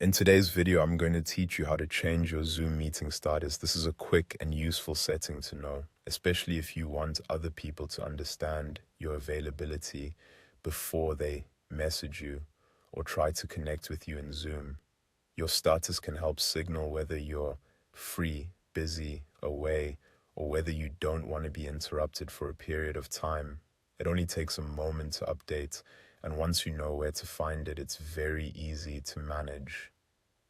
In today's video, I'm going to teach you how to change your Zoom meeting status. This is a quick and useful setting to know, especially if you want other people to understand your availability before they message you or try to connect with you in Zoom. Your status can help signal whether you're free, busy, away, or whether you don't want to be interrupted for a period of time. It only takes a moment to update, and once you know where to find it, it's very easy to manage.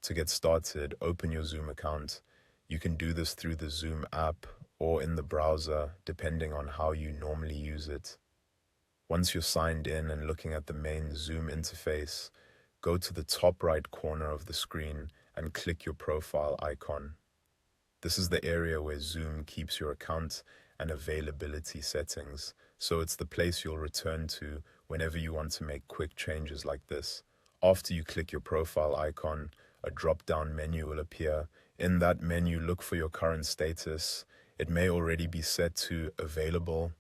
To get started, open your Zoom account. You can do this through the Zoom app or in the browser, depending on how you normally use it. Once you're signed in and looking at the main Zoom interface, go to the top right corner of the screen and click your profile icon. This is the area where Zoom keeps your account and availability settings, so it's the place you'll return to whenever you want to make quick changes like this. After you click your profile icon, a drop-down menu will appear. In that menu, look for your current status. It may already be set to available,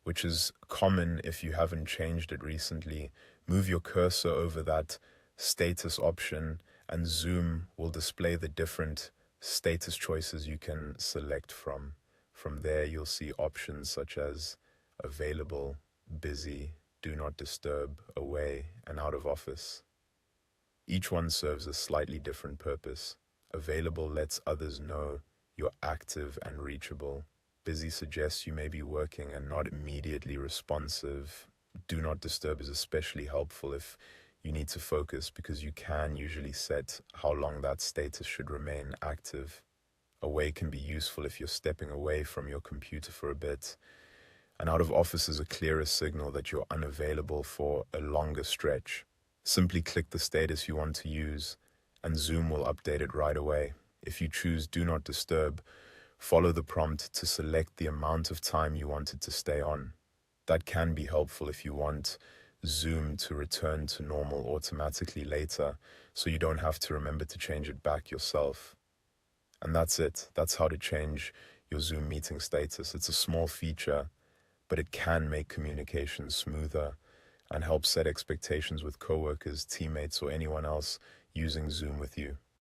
which is common if you haven't changed it recently. Move your cursor over that status option and Zoom will display the different status choices you can select from. From there, you'll see options such as available, busy, do not disturb, away, and out of office. Each one serves a slightly different purpose. Available lets others know you're active and reachable. Busy suggests you may be working and not immediately responsive. Do not disturb is especially helpful if you need to focus because you can usually set how long that status should remain active. Away can be useful if you're stepping away from your computer for a bit. And out of office is a clearer signal that you're unavailable for a longer stretch. Simply click the status you want to use and Zoom will update it right away. If you choose Do Not Disturb, follow the prompt to select the amount of time you want it to stay on. That can be helpful if you want Zoom to return to normal automatically later, so you don't have to remember to change it back yourself. And that's it. That's how to change your Zoom meeting status. It's a small feature, but it can make communication smoother and help set expectations with coworkers, teammates, or anyone else using Zoom with you.